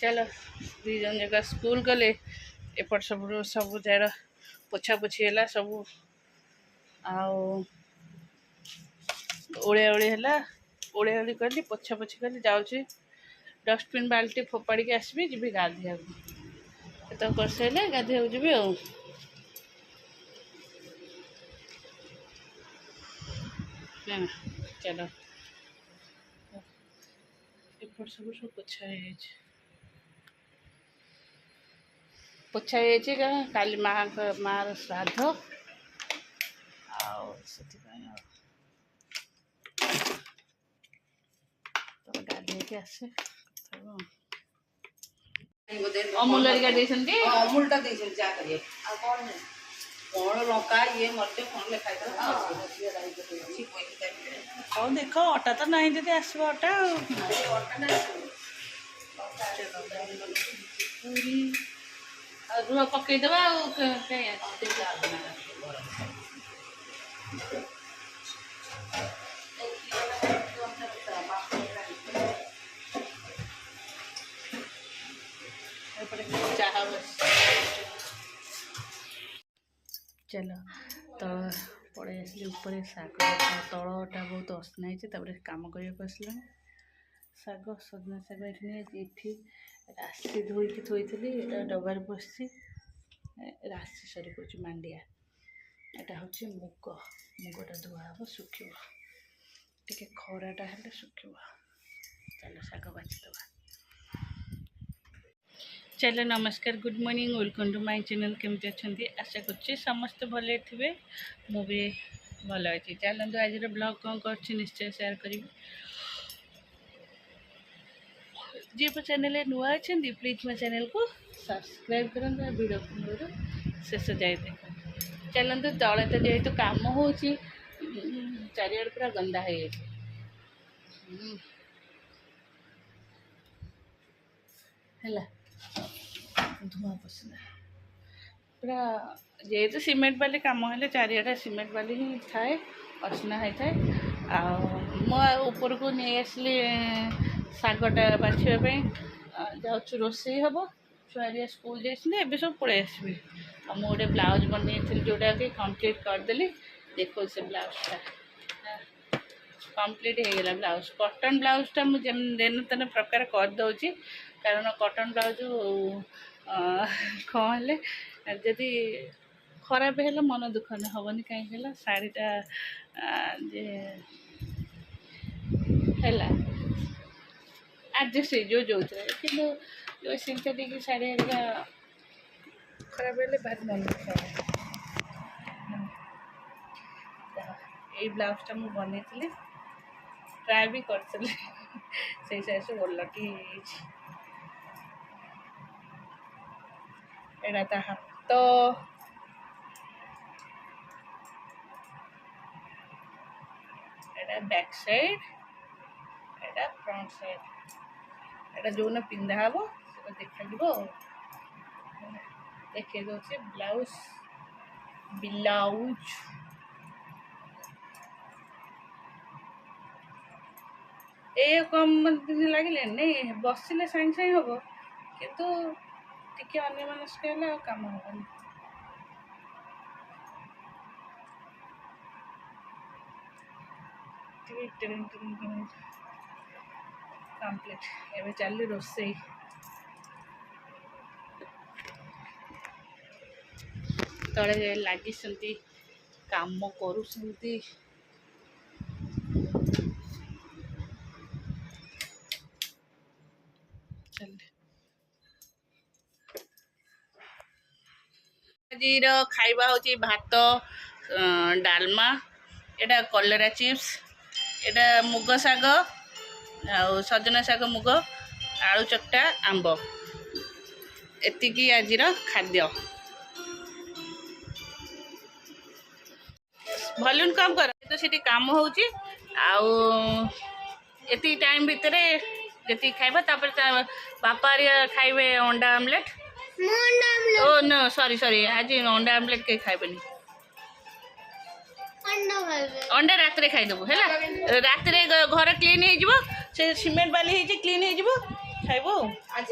चलो दी जन जगह स्कूल गले एपट सब सब जार पोछा पोछी है सब ओढ़िया ओढ़ी है ओढ़िया ओढ़ी कली पोछा पोछी कली जाऊँगी डस्टबिन बाल्टी फोपाड़ी के आसबि जी गाधिया तो कर सारे गाधिया जी चलो एपट सब सब पोछा काली माँ श्राद्ध गाधे के आसे अमूल अमूल टा जा करिए कौन लंका ये मरते कौन लिखाई और देखो अटा तो नहीं दीदी आसो अटा रुआ पकईदे चाह चलो तो पड़े आसली ऊपर शाग तलटा बहुत असना है कम करने आसला शाग सजना शाग ये राशि धोईकी थोड़ी डबार बस राशि सरी कौच मांडिया यहाँ हूँ मुग मुगटा धुआ हम सुखी टे खराटा हेल्ले सुखी चलो शाग बाछीदबा चलो नमस्कार good morning welcome to my channel केमती अच्छा आशा कर समस्ते भले थे मुझे भल अच्छी चलते आज ब्लॉग कौन कर निश्चय शेयर करी जी चैनल नुआ अच्छा प्लीज मो चैनल को सब्सक्राइब करें वीडियो को शेष जाए देख चलते तले तो जेहेतु कम हो चारिड़ पूरा गंदा है धुआं पसंद पूरा जेहेतु सीमेंट बाली कम है चारिड़ा सीमेंट बाली ही थाए असना होता है ऊपर को नहीं आसली शागटा बाछापी जाऊँ रोसे हम छुआ स्कूल जाइए सब पड़े आसबि मुझे गोटे ब्लाउज बनई जोटा कि कम्प्लीट करदेली देखो से ब्लाउजटा कम्प्लीट हो गला ब्लाउज कटन ब्लाउजटा मुझे देन तेन प्रकार करदे कारण कटन ब्लाउज कौन है जदि खराब है मन दुख नहीं हेनी कहीं शाढ़ीटा एडजस्ट हो जो कि सिंथेटिक शाढ़ी खराब है भारी मन दुख ये ब्लाउजटा मुझे बनई ट्राए भी करी से ओलटी एटा ता हाथ एटा बैक साइड एटा फ्रंट साइड एटा जो ना पिंधा हम से देखा देखे दे ब्लाउज ब्लाउज ये कम दिन लगे नहीं बसिले साइंग साइंग हम किंतु टिके अन्य मनस्क कम हेनी कम्प्लीट एवं चली रोसे तले लगी काम करू आज खाइबा हूँ भात डालमा एटा कलरा चिप्स एटा मुग साग आ सजना साग मुग आलू चकटा आंब एतिकी आज खाद्य वॉल्यूम कम कर तो सीटी काम हो टाइम भितर जी खाइबा बापा खाइबे अंडा omelette oh no sorry sorry आज अंडा आमलेट के खाइबनी अंडा रात रे खाइदेबू है रात रे घर क्लीन हो से सीमेंट बाली क्लीन हो खाइबू आज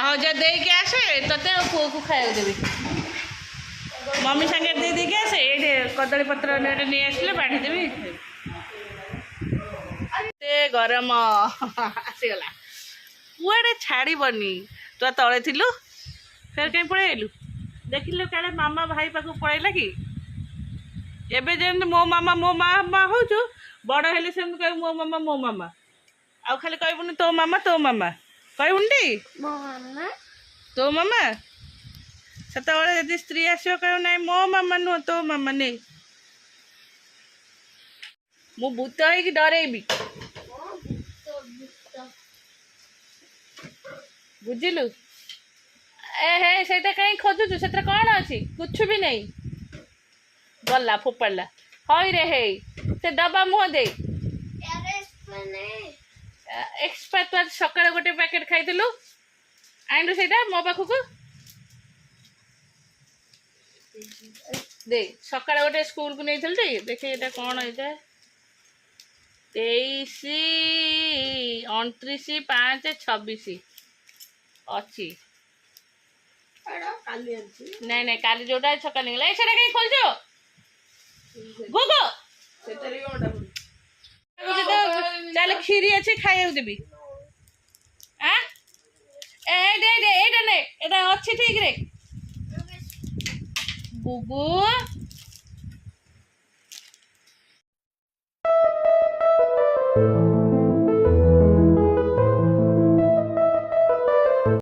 ହଁ ଯା ଦେଇକି ଆସେ ତତେ ଆଉ ପୁଅକୁ ଖାଇବାକୁ ଦେବି ମମି ସାଙ୍ଗରେ ଦେଇକି ଆସେ ଏଇଠି କଦଳୀ ପତ୍ର ନେଇ ଆସିଲେ ବାଢ଼ିଦେବି ଏତେ ଗରମ ଆସିଗଲା କୁଆଡ଼େ ଛାଡ଼ିବନି ତୁ ତଳେ ଥିଲୁ ଫେର କାହିଁ ପଳେଇ ଆଇଲୁ ଦେଖିଲୁ କାଳେ ମାମା ଭାଇ ପାଖକୁ ପଳେଇଲା କି ଏବେ ଯେମିତି ମୋ ମାମା ହଉଛୁ ବଡ଼ ହେଲେ ସେମିତି କହିବୁ ମୋ ମାମା ଆଉ ଖାଲି କହିବୁନି ତୋ ମାମା କହିବୁନି ଟି ତୋ ମାମା ସେତେବେଳେ ଯଦି ସ୍ତ୍ରୀ ଆସିବ କହିବ ନାଇଁ ମୋ ମାମା ନୁହଁ ତୋ ମାମା ନେଇ ମୁଁ ଭୂତ ହେଇକି ଡରେଇବି ବୁଝିଲୁ ଏ ହେ ସେଇଟା କାହିଁ ଖୋଜୁଛୁ ସେଥିରେ କ'ଣ ଅଛି କିଛି ବି ନେଇ ଗଲା ଫୋପାଡ଼ିଲା ହଇରେ ହେଇ ସେ ଡବା ମୁହଁ ଦେଇ ଏକ୍ସପାୟାର ତୁ ଆଜି ସକାଳେ ଗୋଟେ ପ୍ୟାକେଟ୍ ଖାଇଥିଲୁ ଆଣିଲୁ ସେଇଟା ମୋ ପାଖକୁ ଦେ ସକାଳେ ଗୋଟେ ସ୍କୁଲକୁ ନେଇଥିଲି ଟି ଦେଖେ ଏଇଟା କ'ଣ ଏଇଟା 23/29/26 ଅଛି ନାଇଁ କାଲି ଯୋଉଟା ସକାଳେ ନେଇଗଲା ସେଇଟା କାହିଁ ଖୋଲିଛ ଗୋଗ ତାହେଲେ କ୍ଷୀରି ଅଛି ଖାଇବାକୁ ଦେବି ଏଇଟା ନେ ଏଇଟା ଅଛି ଠିକରେ ଗୁଗୁ